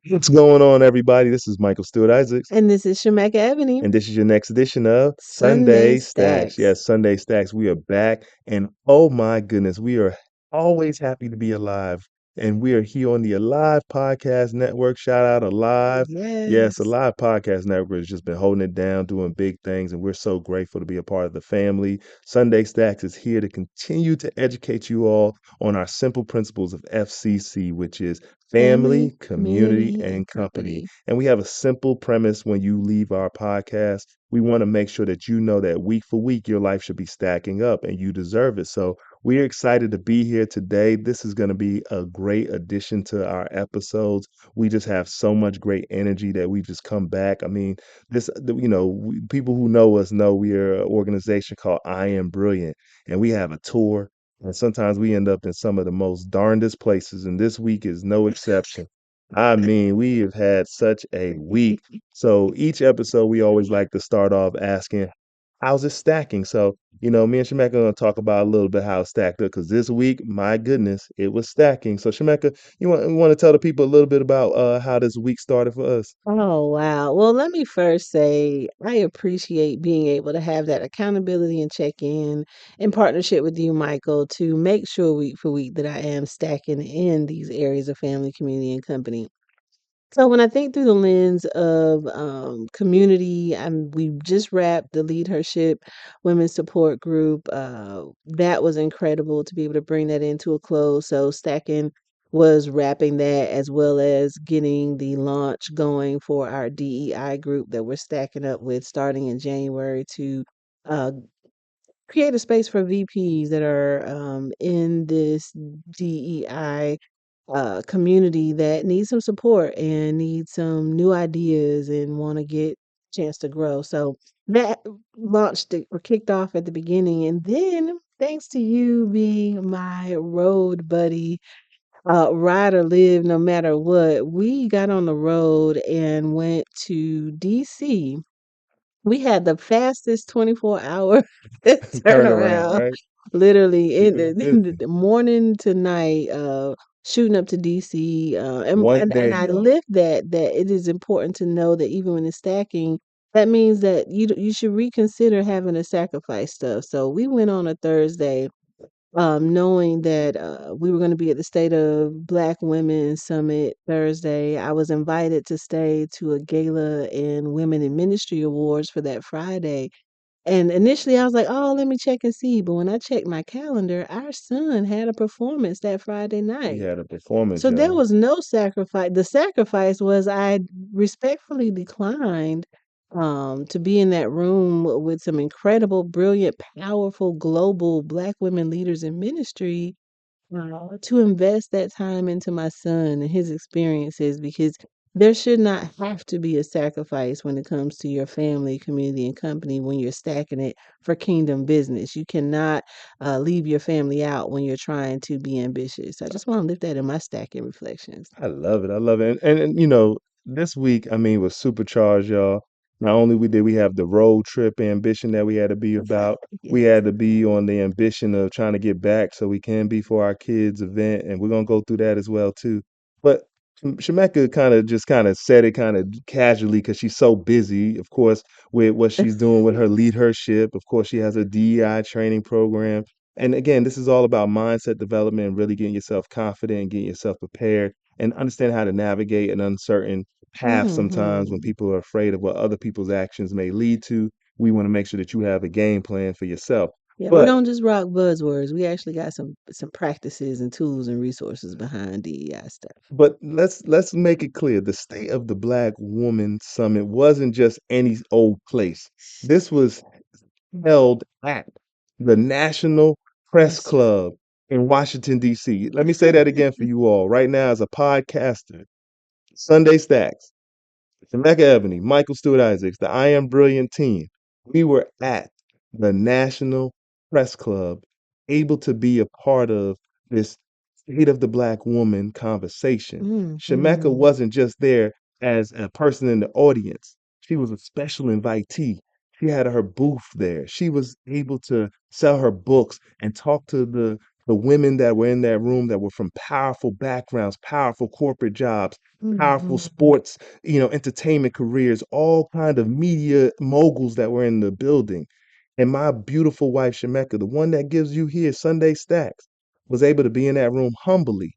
What's going on, everybody? This is Michael Stewart Isaacs, And this is Shemekka Ebony. and this is your next edition of Sunday Sunday Stacks. Stacks. Yes, Sunday Stacks. We are back, and oh my goodness, we are always happy to be alive. And we are here on the Alive Podcast Network. Shout out Alive. Yes, Yes. Alive Podcast Network has just been holding it down, doing big things, and we're so grateful to be a part of the family. Sunday Stacks is here to continue to educate you all on our simple principles of FCC, which is family, Family, community, community, and and company. company. And we have a simple premise when you leave our podcast. We want to make sure that you know that week for week, your life should be stacking up and you deserve it. So we're excited to be here today. This is going to be a great addition to our episodes. We just have so much great energy that we just come back. I mean, people who know us know we are an organization called I Am Brilliant, and we have a tour. And sometimes we end up in some of the most darndest places, and this week is no exception. I mean, we have had such a week. So each episode, we always like to start off asking, how's it stacking? So, me and Shemekka are going to talk about a little bit how it stacked up because this week, my goodness, it was stacking. So, Shemekka, you want to tell the people a little bit about how this week started for us? Oh, wow. Well, let me first say I appreciate being able to have that accountability and check in partnership with you, Michael, to make sure week for week that I am stacking in these areas of family, community, and company. So when I think through the lens of community, we just wrapped the leadership women's support group. That was incredible to be able to bring that into a close. So stacking was wrapping that as well as getting the launch going for our DEI group that we're stacking up with starting in January to uh, create a space for VPs that are in this DEI community that needs some support and needs some new ideas and want to get a chance to grow. So that launched it or kicked off at the beginning. And then thanks to you being my road buddy, ride or live no matter what, we got on the road and went to DC. We had the fastest 24-hour Turnaround, turnaround, right? literally It in was the, this in the morning to night, shooting up to DC. And, one and and day. I lift that it is important to know that even when it's stacking, that means that you should reconsider having to sacrifice stuff. So we went on a Thursday, knowing that we were going to be at the State of Black Women Summit Thursday. I was invited to stay to a gala and Women in Ministry Awards for that Friday. And initially I was like, oh, let me check and see. But when I checked my calendar, our son had a performance that Friday He night. had a performance, So there y'all. was no sacrifice. The sacrifice was I respectfully declined to be in that room with some incredible, brilliant, powerful, global Black women leaders in ministry to invest that time into my son and his experiences because there should not have to be a sacrifice when it comes to your family, community, and company when you're stacking it for kingdom business. You cannot leave your family out when you're trying to be ambitious. I just want to lift that in my stacking reflections. I love it. I love it. And this week, I mean, was supercharged, y'all. Not only did we have the road trip ambition that we had to be about, we Yes. had to be on the ambition of trying to get back so we can be for our kids' event, and we're gonna go through that as well too. But Shemekka kind of said it kind of casually because she's so busy, of course, with what she's doing with her leadership. Of course, she has a DEI training program. And again, this is all about mindset development and really getting yourself confident, getting yourself prepared and understand how to navigate an uncertain path sometimes when Hmm. people are afraid of what other people's actions may lead to. We want to make sure that you have a game plan for yourself. Yeah, we But don't just rock buzzwords. We actually got some practices and tools and resources behind DEI stuff. let's make it clear. The State of the Black Woman Summit wasn't just any old place. This was held at the National Press Yes. Club in Washington, D.C. Let me say that again for you all. Right now, as a podcaster, Sunday Stacks. Shemekka Ebony, Michael Stewart Isaacs, the I Am Brilliant team, we were at the National Press Club, able to be a part of this State of the Black Woman conversation. Shemekka Hmm. wasn't just there as a person in the audience, she was a special invitee. She had her booth there. She was able to sell her books and talk to the the women that were in that room that were from powerful backgrounds, powerful corporate jobs, powerful Mhm. sports, entertainment careers, all kind of media moguls that were in the building. And my beautiful wife, Shemekka, the one that gives you here Sunday stacks, was able to be in that room humbly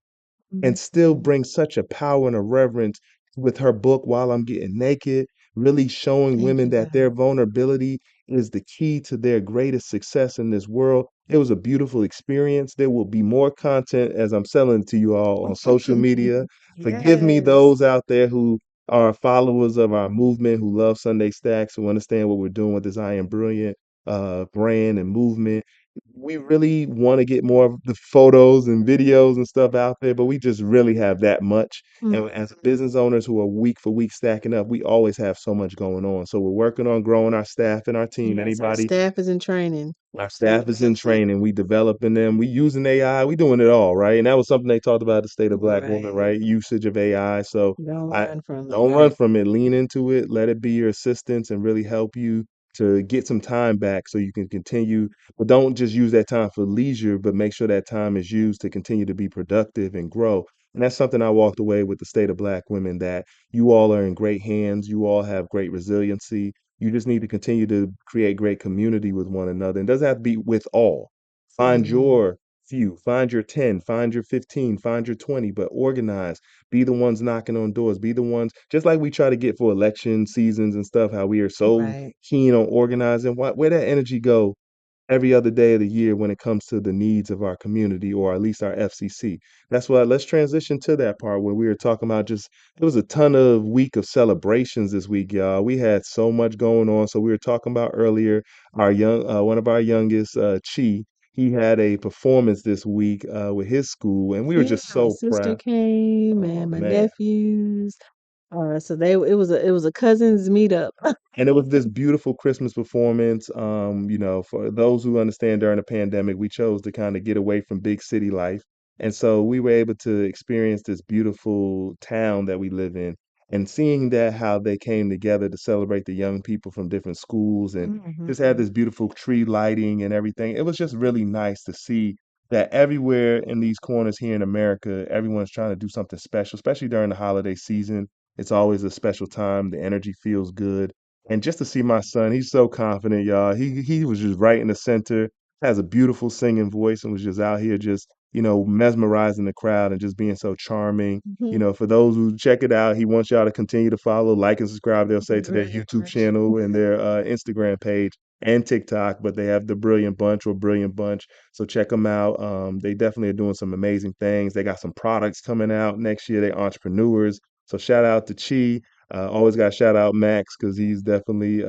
and still Mhm. bring such a power and a reverence with her book While I'm Getting Naked, really showing Thank women you, that their God. vulnerability is the key to their greatest success in this world. It was a beautiful experience. There will be more content as I'm selling it to you all on social media. Forgive me, Yes. those out there who are followers of our movement, who love Sunday Stacks, who understand what we're doing with this I Am Brilliant brand and movement. We really want to get more of the photos and videos and stuff out there, but we just really have that much. And as Mhm. business owners who are week for week stacking up, we always have so much going on. So we're working on growing our staff and our team. Yes, our Anybody staff is in training. our staff is in training. We developing them. We using AI. We doing it all, right? And that was something they talked about at the State of Black Woman, Right. right? Usage of AI. So Don't I run from it. don't run from it. Lean into it. Let it be your assistance and really help you to get some time back so you can continue. But don't just use that time for leisure, but make sure that time is used to continue to be productive and grow. And that's something I walked away with the State of Black Women, that you all are in great hands. You all have great resiliency. You just need to continue to create great community with one another. It doesn't have to be with all. Find Mhm. your few, find your 10, find your 15, find your 20, but organize. Be the ones knocking on doors. Be the ones, just like we try to get for election seasons and stuff, how we are so Right. keen on organizing. Where that energy go every other day of the year when it comes to the needs of our community, or at least our FCC. That's why let's transition to that part where we were talking about just there was a ton of week of celebrations this week, y'all. We had so much going on. So we were talking about earlier our one of our youngest, Chi. He had a performance this week with his school, and we were Yeah, just my so sister proud. came Oh and my man. nephews. So they it was a cousins meetup. And it was this beautiful Christmas performance. For those who understand, during the pandemic, we chose to kind of get away from big city life. And so we were able to experience this beautiful town that we live in, and seeing that how they came together to celebrate the young people from different schools and just had Mhm. this beautiful tree lighting and everything. It was just really nice to see that everywhere in these corners here in America, everyone's trying to do something special, especially during the holiday season. It's always a special time. The energy feels good, and just to see my son, he's so confident, y'all. He was just right in the center, has a beautiful singing voice, and was just out here just, mesmerizing the crowd and just being so charming. Mhm. For those who check it out, he wants y'all to continue to follow, like, and subscribe, they'll say, to their Right, YouTube right. channel and their Instagram page and TikTok, but they have the Brilliant Bunch or Brilliant Bunch. So check them out. They definitely are doing some amazing things. They got some products coming out next year. They're entrepreneurs. So shout out to Chi. Always got to shout out Max because he's definitely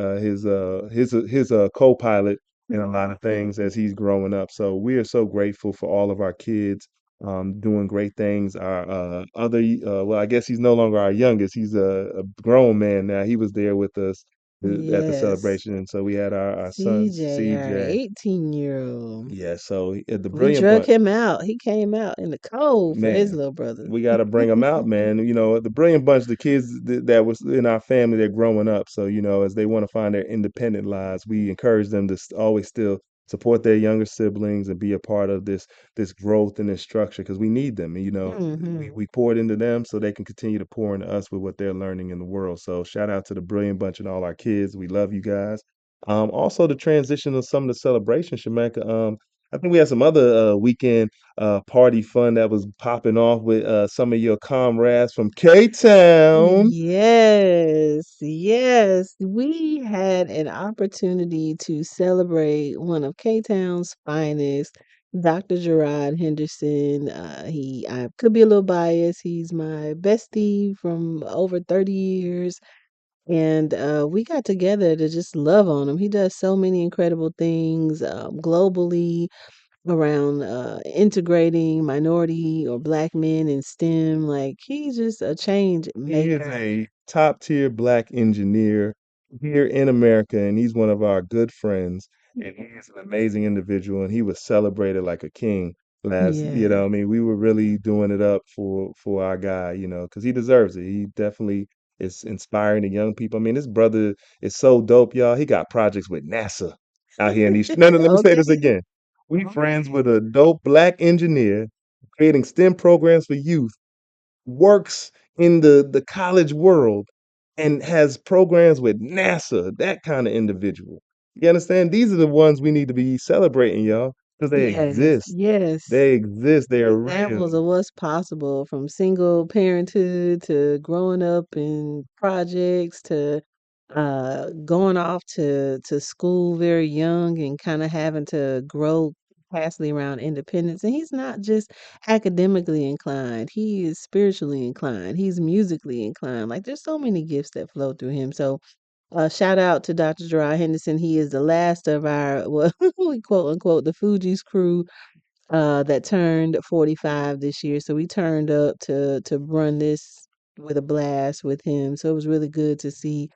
his co-pilot in a lot of things as he's growing up. So we are so grateful for all of our kids doing great things. Our well, I guess he's no longer our youngest. He's a grown man now. He was there with us at the Yes. celebration, and so we had our son CJ, our CJ. 18-year-old. Yeah, so the We Brilliant drug Bunch. him out. He came out in the cold for his Man, little brother. we got to bring them out, man. The brilliant bunch, the kids that was in our family, they're growing up. So, as they want to find their independent lives, we encourage them to always still support their younger siblings and be a part of this growth and this structure because we need them. And, Mhm. we poured into them so they can continue to pour into us with what they're learning in the world. So, shout out to the brilliant bunch and all our kids. We love you guys. Also, the transition of some of the celebrations, Shemeka. I think we had some other weekend party fun that was popping off with some of your comrades from K Town. Yes, yes. We had an opportunity to celebrate one of K-Town's finest, Dr. Gerard Henderson. I could be a little biased. He's my bestie from over 30 years. And we got together to just love on him. He does so many incredible things globally around integrating minority or black men in STEM. Like he's just a change He is maker. a top tier black engineer here in America, and he's one of our good friends. And he is an amazing individual, and he was celebrated like a king last. Yeah. I mean, we were really doing it up for our guy, because he deserves it. He definitely is inspiring the young people. I mean, this brother is so dope, y'all. He got projects with NASA out here in these. No, no, let me say this Okay. again. We friends with a dope black engineer creating STEM programs for youth, works in the college world and has programs with NASA, that kind of individual. You understand? These are the ones we need to be celebrating, y'all, because they Yes, exist. yes. They exist. They are real. Examples of what's possible from single parenthood to growing up in projects to going off to school very young and kind of having to grow fastly around independence. And he's not just academically inclined, he is spiritually inclined, he's musically inclined. Like there's so many gifts that flow through him. So shout out to Dr. Gerard Henderson. He is the last of our, well, we quote unquote, the Fuji's crew that turned 45 this year. So we turned up to run this with a blast with him. So it was really good to see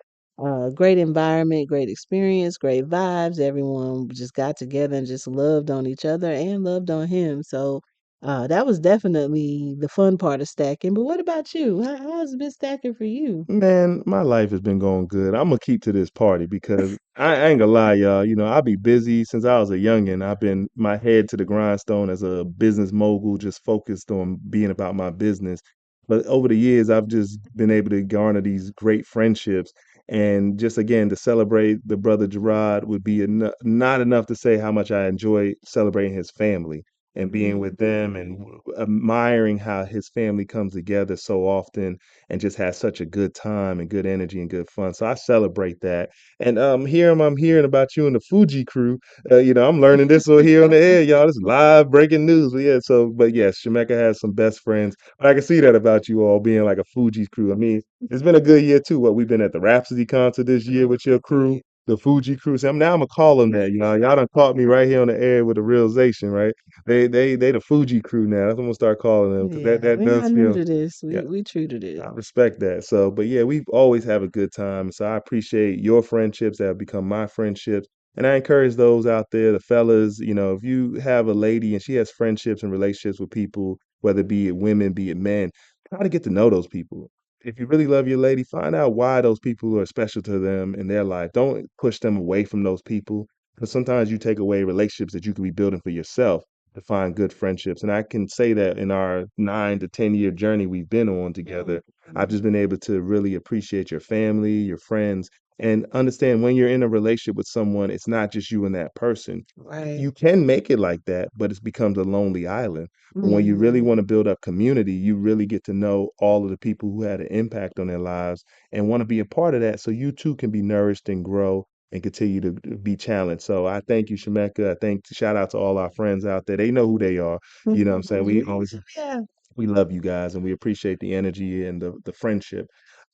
great environment, great experience, great vibes. Everyone just got together and just loved on each other and loved on him. So that was definitely the fun part of stacking. But what about you? How's it been stacking for you? Man, my life has been going good. I'm gonna keep to this party because I ain't gonna lie, y'all. I'll be busy since I was a youngin'. I've been my head to the grindstone as a business mogul, just focused on being about my business. But over the years, I've just been able to garner these great friendships. And just again, to celebrate the brother Gerard would be not enough to say how much I enjoy celebrating his family and being with them and admiring how his family comes together so often and just has such a good time and good energy and good fun. So I celebrate that. And I'm hearing about you and the Fuji crew. I'm learning this over here on the air, y'all. This is live breaking news. But yeah, but yes, Shemekka has some best friends. But I can see that about you all being like a Fuji crew. I mean, it's been a good year too. We've been at the Rhapsody concert this year with your crew. The Fuji crew. So now I'm gonna call them that. Y'all done caught me right here on the air with the realization, right? They the Fuji crew now. That's what I'm gonna start calling them because that Yeah, that we're does not new feel, to this. yeah. We true to this. I respect that. So, but yeah, we always have a good time. So I appreciate your friendships that have become my friendships. And I encourage those out there, the fellas, if you have a lady and she has friendships and relationships with people, whether be it women, be it men, try to get to know those people. If you really love your lady, find out why those people are special to them in their life. Don't push them away from those people because sometimes you take away relationships that you could be building for yourself to find good friendships. And I can say that in our 9 to 10 year journey we've been on together, I've just been able to really appreciate your family, your friends, and understand when you're in a relationship with someone, it's not just you and that person. Right. You can make it like that, but it becomes a lonely island. But when you really Hmm. want to build up community, you really get to know all of the people who had an impact on their lives and want to be a part of that so you too can be nourished and grow and continue to be challenged. So I thank you, Shemekka. Shout out to all our friends out there. They know who they are. You know what I'm saying? We always Yeah. we love you guys and we appreciate the energy and the friendship.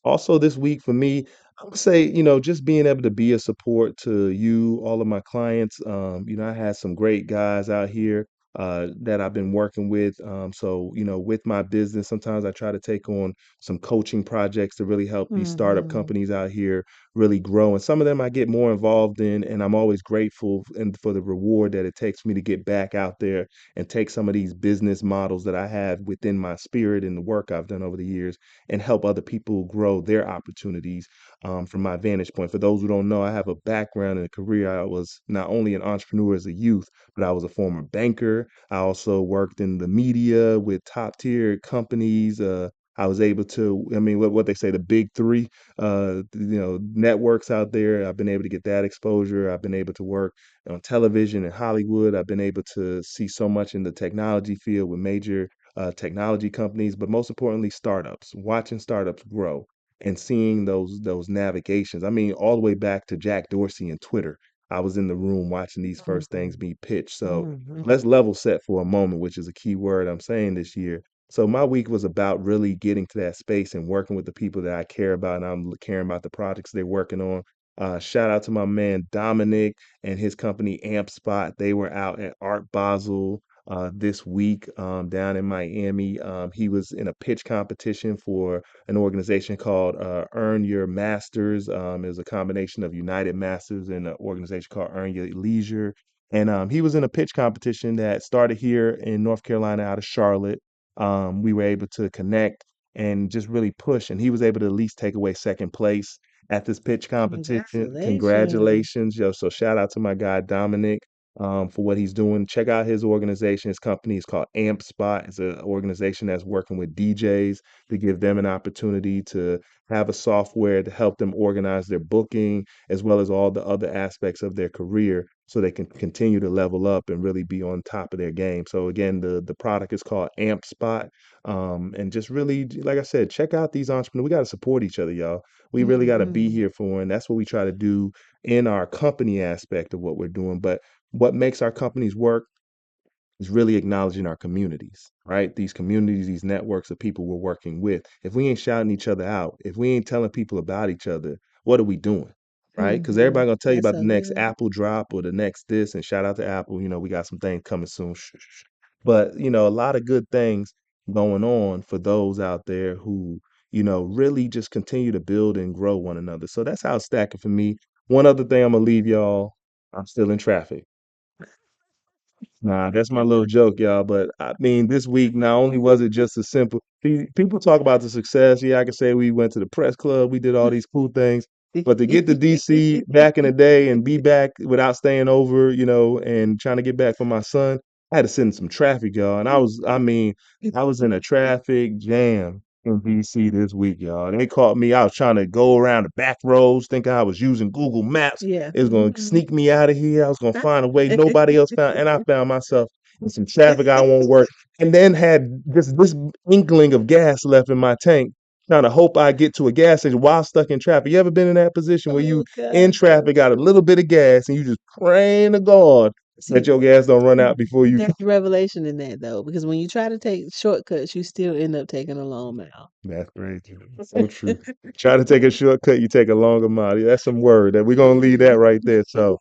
Also, this week for me, I would say, just being able to be a support to you, all of my clients. I had some great guys out here that I've been working with. So, with my business, sometimes I try to take on some coaching projects to really help these startup Hmm. companies out here really grow. And some of them I get more involved in, and I'm always grateful and for the reward that it takes me to get back out there and take some of these business models that I have within my spirit and the work I've done over the years and help other people grow their opportunities from my vantage point. For those who don't know, I have a background and a career. I was not only an entrepreneur as a youth, but I was a former banker. I also worked in the media with top tier companies. I was able to, I mean, what they say, the big three, networks out there. I've been able to get that exposure. I've been able to work on television in Hollywood. I've been able to see so much in the technology field with major technology companies, but most importantly, startups, watching startups grow and seeing those navigations. I mean, all the way back to Jack Dorsey and Twitter. I was in the room watching these first things be pitched. So Hmm. let's level set for a moment, which is a key word I'm saying this year. So my week was about really getting to that space and working with the people that I care about, and I'm caring about the projects they're working on. Shout out to my man Dominic and his company Amp Spot. They were out at Art Basel this week down in Miami. He was in a pitch competition for an organization called Earn Your Masters. It was a combination of United Masters and an organization called Earn Your Leisure. And he was in a pitch competition that started here in North Carolina out of Charlotte. We were able to connect and just really push, and he was able to at least take away second place at this pitch competition. Congratulations. Congratulations, yo! So shout out to my guy Dominic. for what he's doing. Check out his organization. His company is called Amp Spot. It's an organization that's working with DJs to give them an opportunity to have a software to help them organize their booking as well as all the other aspects of their career so they can continue to level up and really be on top of their game. So again, the product is called Amp Spot. And just really, like I said, check out these entrepreneurs. We got to support each other, y'all. We really got to be Mhm. here for, and that's what we try to do in our company aspect of what we're doing. But what makes our companies work is really acknowledging our communities, right? These communities, these networks of people we're working with. If we ain't shouting each other out, if we ain't telling people about each other, what are we doing? Right? Because Mhm. everybody gonna tell you That's about the so next good. Apple drop or the next this, and shout out to Apple. We got some things coming soon. But a lot of good things going on for those out there who, really just continue to build and grow one another. So that's how it's stacking for me. One other thing I'm gonna leave y'all. I'm still in traffic. Nah, that's my little joke, y'all. But I mean, this week, not only was it just a simple, people talk about the success. Yeah, I can say we went to the press club, we did all these cool things. But to get to DC back in the day and be back without staying over, and trying to get back for my son, I had to sit in some traffic, y'all. And I was in a traffic jam in DC this week, y'all. They caught me. I was trying to go around the back roads, thinking I was using Google Maps. Yeah. It was going to sneak me out of here. I was going to find a way nobody else found, and I found myself in some traffic I won't work, and then had this inkling of gas left in my tank, trying to hope I get to a gas station while stuck in traffic. You ever been in that position where you Oh in God. traffic, got a little bit of gas, and you just praying to God that See, your gas don't run out before you? there's revelation in that though, because when you try to take shortcuts, you still end up taking a long mile. That's crazy. So true. Try to take a shortcut, you take a longer mile. That's some word that we're gonna leave that right there. So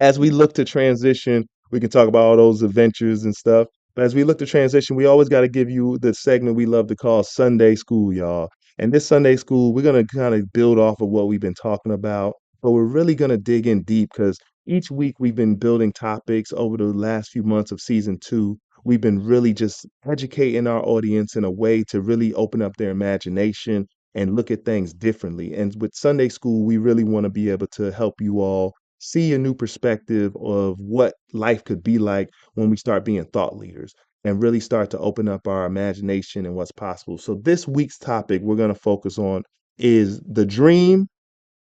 as we look to transition, we can talk about all those adventures and stuff. But as we look to transition, we always got to give you the segment we love to call Sunday School, y'all. And this Sunday School, we're going to kind of build off of what we've been talking about, but we're really going to dig in deep because each week we've been building topics over the last few months of season two. We've been really just educating our audience in a way to really open up their imagination and look at things differently. And with Sunday School, we really want to be able to help you all see a new perspective of what life could be like when we start being thought leaders and really start to open up our imagination and what's possible. So this week's topic we're going to focus on is the dream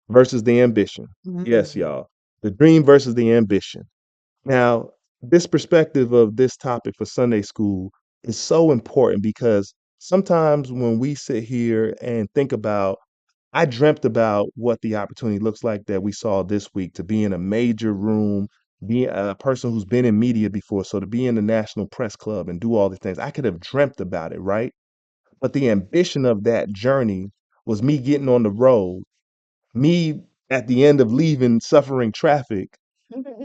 versus the ambition. Yes, Mhm. y'all. The dream versus the ambition. Now, this perspective of this topic for Sunday school is so important because sometimes when we sit here and think about I dreamt about what the opportunity looks like that we saw this week to be in a major room, be a person who's been in media before. So to be in the National Press Club and do all these things, I could have dreamt about it, right? But the ambition of that journey was me getting on the road, me at the end of leaving, suffering traffic,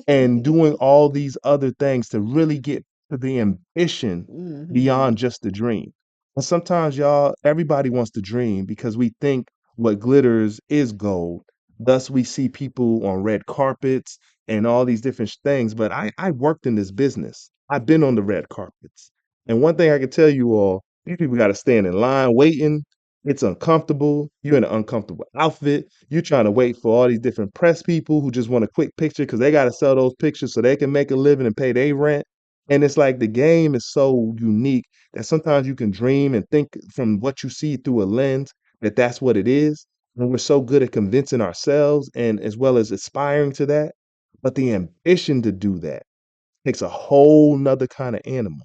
and doing all these other things to really get to the ambition Mhm. beyond just the dream. And sometimes, y'all, everybody wants to dream because we think what glitters is gold. Thus, we see people on red carpets and all these different things. But I worked in this business. I've been on the red carpets. And one thing I can tell you all, these people got to stand in line waiting. It's uncomfortable. You're in an uncomfortable outfit. You're trying to wait for all these different press people who just want a quick picture because they got to sell those pictures so they can make a living and pay their rent. And it's like the game is so unique that sometimes you can dream and think from what you see through a lens that that's what it is. And we're so good at convincing ourselves and as well as aspiring to that. But the ambition to do that takes a whole nother kind of animal,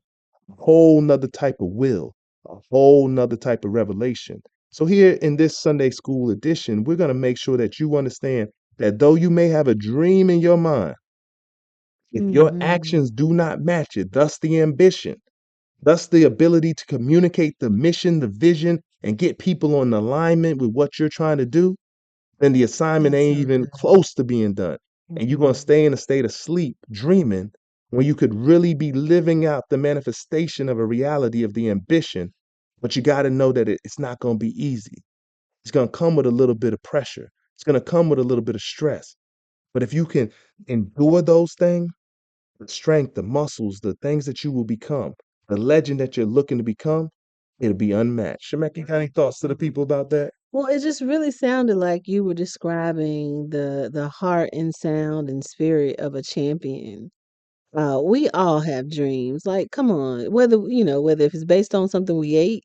a whole nother type of will, a whole nother type of revelation. So, here in this Sunday school edition, we're going to make sure that you understand that though you may have a dream in your mind, if your Mhm. actions do not match it, thus the ambition, thus the ability to communicate the mission, the vision, and get people on alignment with what you're trying to do, then the assignment That's ain't so even good. close to being done. And you're going to Mhm. stay in a state of sleep, dreaming, when you could really be living out the manifestation of a reality of the ambition. But you got to know that it's not going to be easy. It's going to come with a little bit of pressure, it's going to come with a little bit of stress. But if you can endure those things, the strength, the muscles, the things that you will become, the legend that you're looking to become, it'll be unmatched. Shemekka, you got any thoughts to the people about that? Well, it just really sounded like you were describing the heart and sound and spirit of a champion. We all have dreams. Like, come on, whether if it's based on something we ate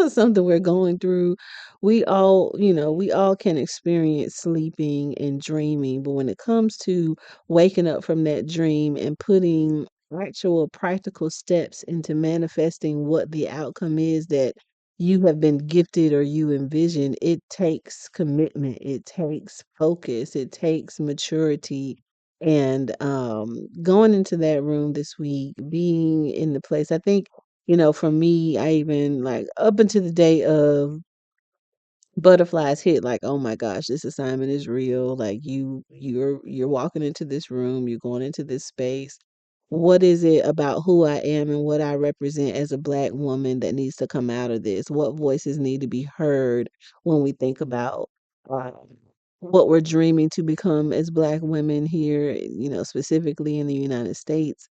something we're going through. We all can experience sleeping and dreaming, but when it comes to waking up from that dream and putting actual practical steps into manifesting what the outcome is that you have been gifted or you envision, it takes commitment, it takes focus, it takes maturity. And going into that room this week, being in the place, I think for me, I even like up until the day of butterflies hit, like, oh my gosh, this assignment is real. Like you're walking into this room, you're going into this space. What is it about who I am and what I represent as a Black woman that needs to come out of this? What voices need to be heard when we think about what we're dreaming to become as Black women here, specifically in the United States,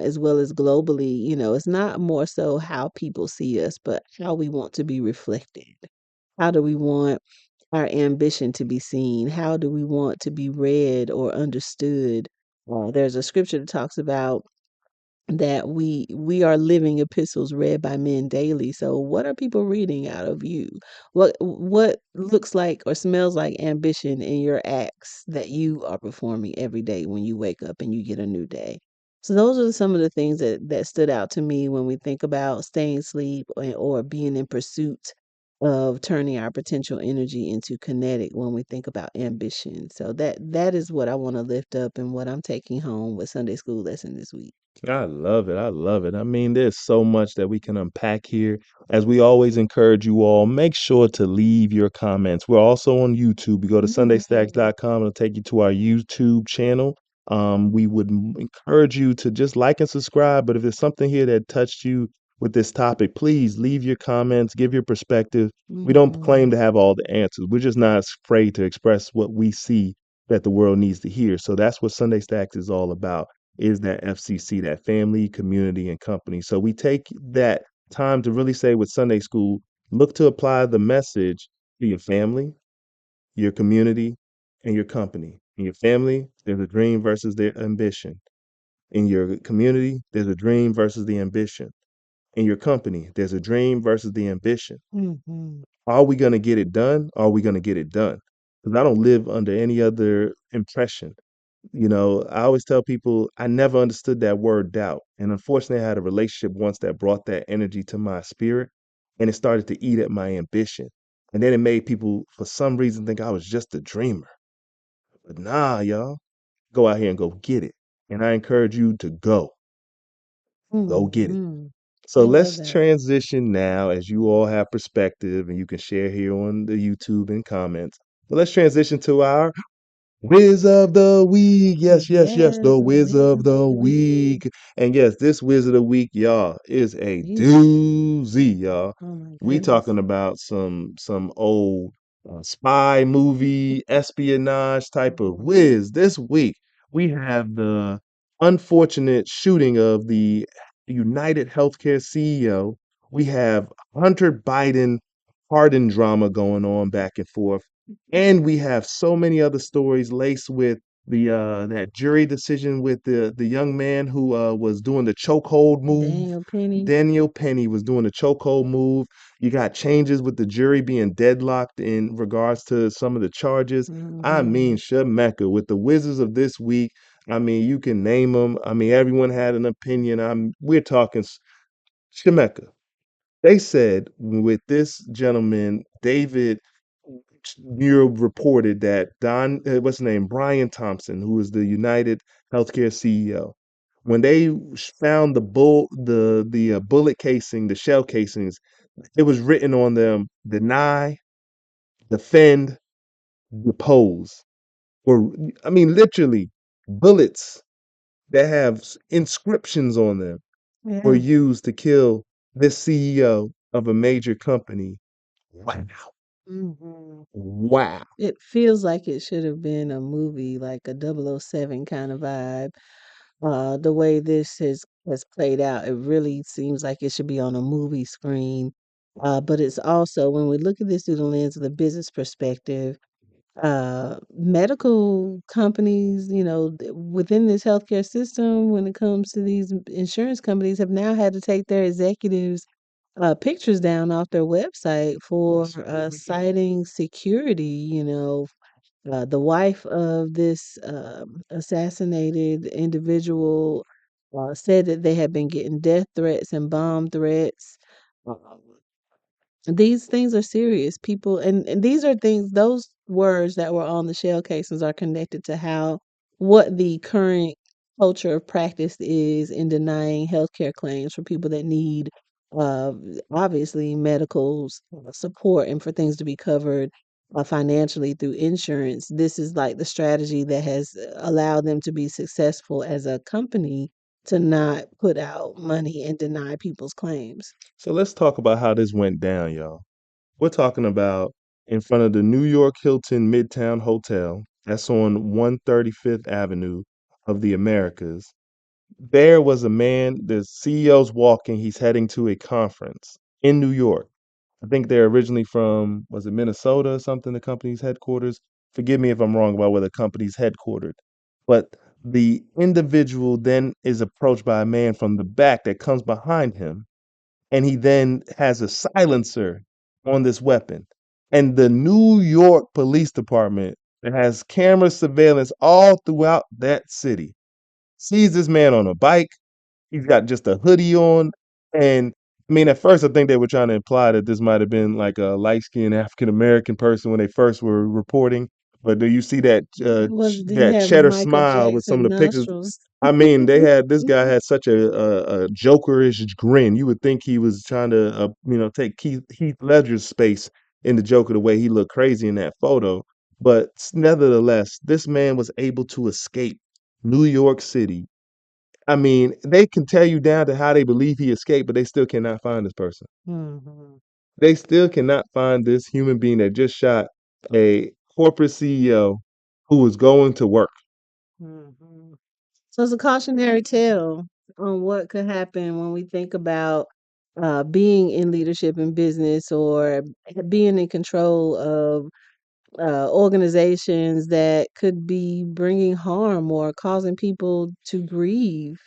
as well as globally? It's not more so how people see us, but how we want to be reflected. How do we want our ambition to be seen? How do we want to be read or understood? There's a scripture that talks about that we are living epistles read by men daily. So what are people reading out of you? What looks like or smells like ambition in your acts that you are performing every day when you wake up and you get a new day? So those are some of the things that stood out to me when we think about staying asleep or being in pursuit of turning our potential energy into kinetic when we think about ambition. So that is what I want to lift up and what I'm taking home with Sunday school lesson this week. I love it. I love it. I mean, there's so much that we can unpack here. As we always encourage you all, make sure to leave your comments. We're also on YouTube. You go to Mhm. sundaystacks.com, it'll take you to our YouTube channel. We would encourage you to just like and subscribe. But if there's something here that touched you with this topic, please leave your comments, give your perspective. We don't claim Mhm. to have all the answers. We're just not afraid to express what we see that the world needs to hear. So that's what Sunday Stacks is all about, is that FCC, that family, community, and company. So we take that time to really say with Sunday school, look to apply the message to your family, your community, and your company. In your family, there's a dream versus their ambition. In your community, there's a dream versus the ambition. In your company, there's a dream versus the ambition. Mhm. Are we going to get it done? Are we going to get it done? Because I don't live under any other impression. I always tell people I never understood that word doubt. And unfortunately, I had a relationship once that brought that energy to my spirit and it started to eat at my ambition. And then it made people, for some reason, think I was just a dreamer. But nah, y'all, go out here and go get it. And I encourage you to go get it. Mhm. So I love let's that. transition now as you all have perspective and you can share here on the YouTube and comments. So let's transition to our Whiz of the week. Yes, yes, yes. Yes, The the whiz whiz of of the the week. week. And yes, this whiz of the week, y'all, is a You, doozy, y'all. oh my We goodness. talking about some old spy movie, espionage type of Mhm. whiz. This week, we have the unfortunate shooting of the United Healthcare CEO. We have Hunter Biden pardon drama going on back and forth. And we have so many other stories laced with the that jury decision with the young man who was doing the chokehold move. Daniel Penny. Daniel Penny was doing the chokehold move. You got changes with the jury being deadlocked in regards to some of the charges. I mean, Mhm. Shemekka with the Wizards of this week. I mean, you can name them. I mean, everyone had an opinion. We're talking Shemekka. They said with this gentleman, David Muir reported that what's his name, Brian Thompson, who is the United Healthcare CEO, when they found the bullet casing, the shell casings, it was written on them: deny, defend, depose. Or I mean, literally, bullets that have inscriptions on them were Yeah. used to kill this CEO of a major company. Wow. Mhm. Wow. It feels like it should have been a movie, like a 007 kind of vibe. The way this has played out, it really seems like it should be on a movie screen. But it's also when we look at this through the lens of the business perspective, medical companies, within this healthcare system, when it comes to these insurance companies, have now had to take their executives' pictures down off their website for citing security. The wife of this assassinated individual said that they had been getting death threats and bomb threats. Um, these things are serious. People, and these are things, those words that were on the shell casings are connected to what the current culture of practice is in denying healthcare claims for people that need, uh, obviously, medical support and for things to be covered financially through insurance. This is like the strategy that has allowed them to be successful as a company to not put out money and deny people's claims. So let's talk about how this went down, y'all. We're talking about in front of the New York Hilton Midtown Hotel. That's on 135th Avenue of the Americas. There was a man, the CEO's walking, he's heading to a conference in New York. I think they're originally from, was it Minnesota or something, the company's headquarters? Forgive me if I'm wrong about where the company's headquartered. But the individual then is approached by a man from the back that comes behind him, and he then has a silencer on this weapon. And the New York Police Department that has camera surveillance all throughout that city sees this man on a bike. He's got just a hoodie on. And I mean, at first, I think they were trying to imply that this might have been like a light skinned African American person when they first were reporting. But do you see that Did he that have cheddar Michael smile with some of Jackson the pictures? nostrils? I mean, they had this guy had such a jokerish grin. You would think he was trying to, take Heath Ledger's space in the Joker the way he looked crazy in that photo. But nevertheless, this man was able to escape New York City. I mean, they can tell you down to how they believe he escaped, but they still cannot find this person. Mhm, They still cannot find this human being that just shot a corporate CEO who was going to work. mhm. So it's a cautionary tale on what could happen when we think about being in leadership in business or being in control of organizations that could be bringing harm or causing people to grieve.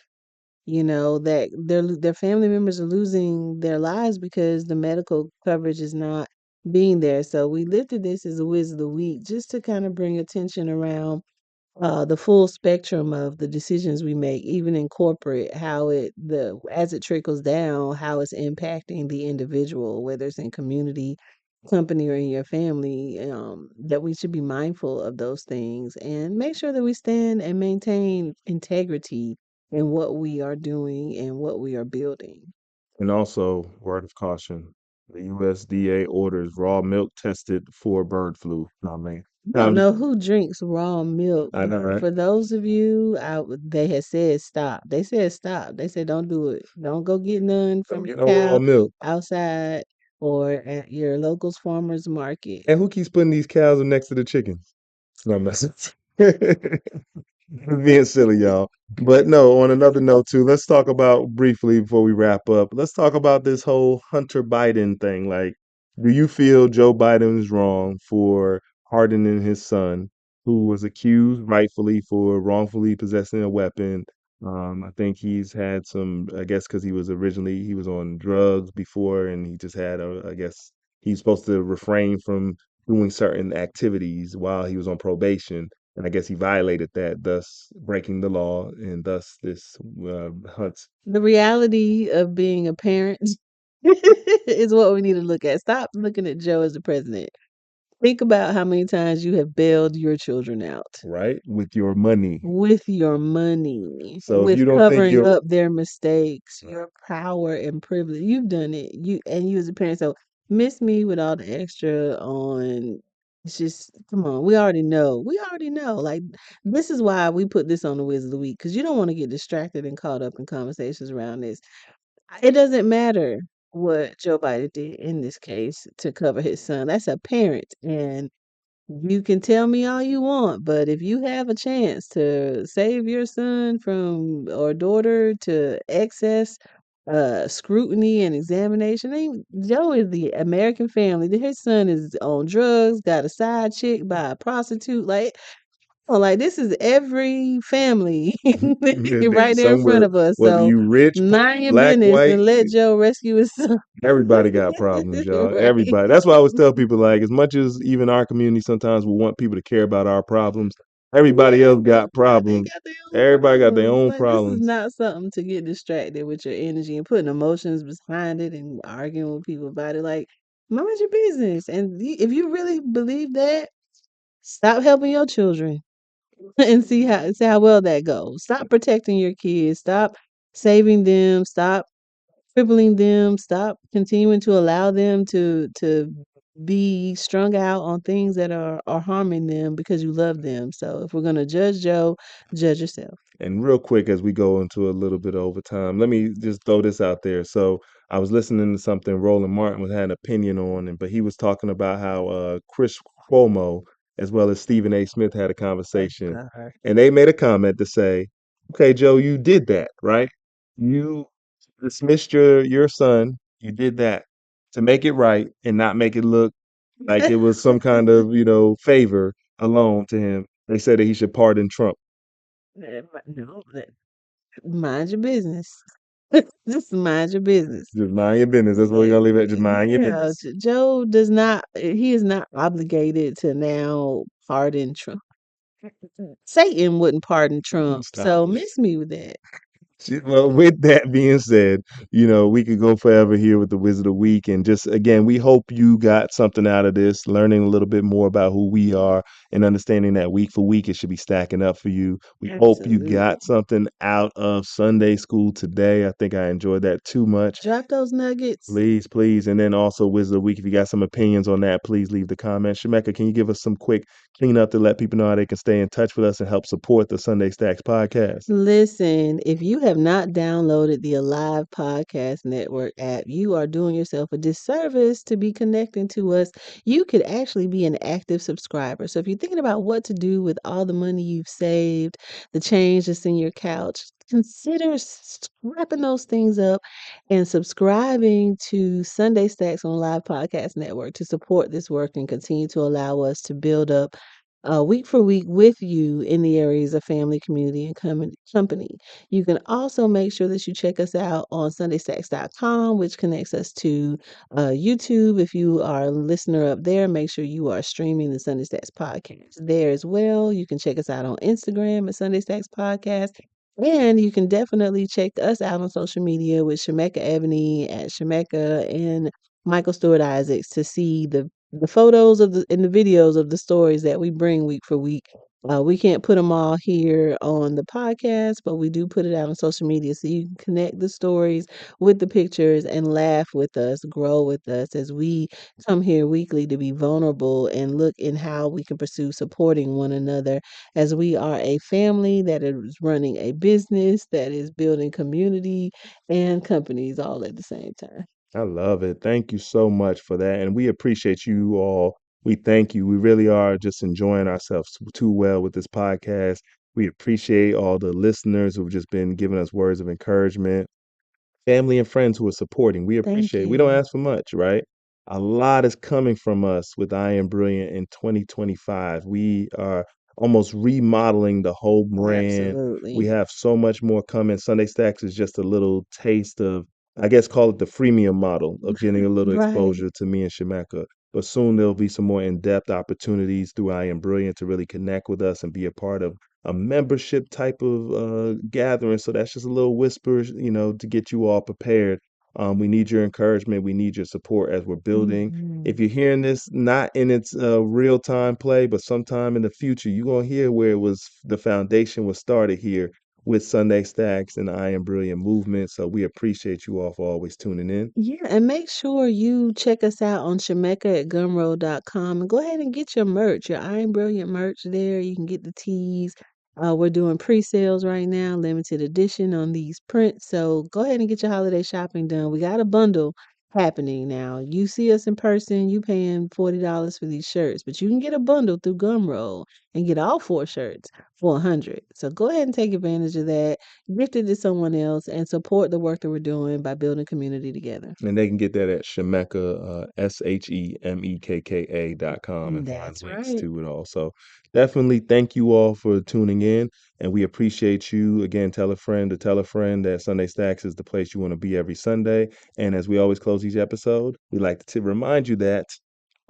That their family members are losing their lives because the medical coverage is not being there. So we lifted this as a whiz of the week just to kind of bring attention around the full spectrum of the decisions we make, even in corporate, how as it trickles down, how it's impacting the individual, whether it's in community, company, or in your family. That we should be mindful of those things and make sure that we stand and maintain integrity in what we are doing and what we are building. And also, word of caution, the USDA orders raw milk tested for bird flu. No, man. I don't Um, know who drinks raw milk. I know, right? For those of you, they had said stop. They said stop. They said don't do it. Don't go get none Don't from get your no raw cow milk. outside or at your local's farmer's market. And who keeps putting these cows next to the chickens? No, I'm messing. Being silly, y'all. But no, on another note too, let's talk about briefly before we wrap up. Let's talk about this whole Hunter Biden thing. Like, do you feel Joe Biden is wrong for pardoning his son, who was accused rightfully for wrongfully possessing a weapon? I think he's had some, I guess, because he was on drugs before, and he just had I guess he's supposed to refrain from doing certain activities while he was on probation, and I guess he violated that, thus breaking the law, and thus this hunts. The reality of being a parent is what we need to look at. Stop looking at Joe as the president. Think about how many times you have bailed your children out. Right, with your money. With your money, So if with you don't think covering you're up their mistakes, your power and privilege. You've done it. You as a parent. So miss me with all the extra on. It's just come on. We already know. We already know. Like this is why we put this on the Wiz of the Week because you don't want to get distracted and caught up in conversations around this. It doesn't matter what Joe Biden did in this case to cover his son. That's a parent, and you can tell me all you want, but if you have a chance to save your son from or daughter to excess, scrutiny and examination. Joe is the American family. His son is on drugs, got a side chick by a prostitute. Like this is every family right there in front Somewhere, of us. whether So you rich, poor, mind your black, business white, and let Joe rescue his son. everybody got problems, y'all. Right. Everybody. That's why I always tell people, like, as much as even our community sometimes we want people to care about our problems, everybody Yeah, else got they problems. got their own Everybody got their problems. own Like this is problems. not something to get distracted with your energy and putting emotions behind it and arguing with people about it. Like, mind your business. And if you really believe that, stop helping your children and see how well that goes. Stop protecting your kids. Stop saving them. Stop crippling them. Stop continuing to allow them to be strung out on things that are harming them because you love them. So if we're gonna judge Joe, judge yourself. And real quick, as we go into a little bit of overtime, let me just throw this out there. So I was listening to something Roland Martin was had an opinion on, and but he was talking about how Chris Cuomo as well as Stephen A. Smith had a Oh conversation, God. and they made a comment to say, "Okay, Joe, you did that, right? You dismissed your son. You did that to make it right and not make it look like it was some kind of favor alone to him." They said that he should pardon Trump. No, mind your business. Just mind your business. Just mind your business. That's what we're Eh, gonna leave it. Just mind your Yeah, business. Joe does not. He is not obligated to now pardon Trump. Satan wouldn't pardon Trump, Stop so it. miss me with that. Well, with that being said, we could go forever here with the Wizard of Week. And just again, we hope you got something out of this, learning a little bit more about who we are and understanding that week for week it should be stacking up for you. We hope you Absolutely. got something out of Sunday school today. I think I enjoyed that too much. Drop those nuggets. Please, please. And then also Wizard of the Week, if you got some opinions on that, please leave the comments. Shemekka, can you give us some quick cleanup to let people know how they can stay in touch with us and help support the Sunday Stacks podcast? Listen, if you have not downloaded the Alive Podcast Network app, you are doing yourself a disservice to be connecting to us. You could actually be an active subscriber. So if you're thinking about what to do with all the money you've saved, the change that's in your couch, consider scrapping those things up and subscribing to Sunday Stacks on Live Podcast Network to support this work and continue to allow us to build up week for week with you in the areas of family, community, and company. You can also make sure that you check us out on sundaystacks.com, which connects us to YouTube. If you are a listener up there, make sure you are streaming the Sunday Stacks podcast there as well. You can check us out on Instagram at Sunday Stacks Podcast. And you can definitely check us out on social media with Shemekka Ebony at Shemekka and Michael Stewart Isaacs to see the photos of the and the videos of the stories that we bring week for week. We can't put them all here on the podcast, but we do put it out on social media so you can connect the stories with the pictures and laugh with us, grow with us as we come here weekly to be vulnerable and look in how we can pursue supporting one another as we are a family that is running a business that is building community and companies all at the same time. I love it. Thank you so much for that. And we appreciate you all. We thank you. We really are just enjoying ourselves too well with this podcast. We appreciate all the listeners who've just been giving us words of encouragement, family and friends who are supporting. We Thank appreciate it. We don't you. ask for much, right? A lot is coming from us with I Am Brilliant in 2025. We are almost remodeling the whole brand. We Absolutely. have so much more coming. Sunday Stacks is just a little taste of, I guess, call it the freemium model of getting a little Right. exposure to me and Shemekka. But soon there'll be some more in-depth opportunities through I Am Brilliant to really connect with us and be a part of a membership type of gathering. So that's just a little whisper, to get you all prepared. We need your encouragement. We need your support as we're building. If Mhm. you're hearing this not in its real time play, but sometime in the future, you're gonna hear where it was the foundation was started here with Sunday Stacks and the I Am Brilliant movement. So we appreciate you all for always tuning in. Yeah, and make sure you check us out on Shemekka at gumroad.com and go ahead and get your merch, your I Am Brilliant merch there. You can get the tees. We're doing pre-sales right now, limited edition on these prints. So go ahead and get your holiday shopping done. We got a bundle happening now. You see us in person, you paying $40 for these shirts, but you can get a bundle through Gumroad. and get all 4 shirts for 100. So go ahead and take advantage of that, gift it to someone else, and support the work that we're doing by building community together. And they can get that at Shemekka, Shemekka.com and find That's links right. to it all. So definitely thank you all for tuning in. And we appreciate you. Again, tell a friend to tell a friend that Sunday Stacks is the place you want to be every Sunday. And as we always close each episode, we like to remind you that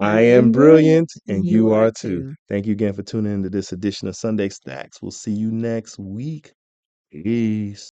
I I am am brilliant, brilliant and and you you are are too. too. Thank you again for tuning into this edition of Sunday Stacks. We'll see you next week. Peace.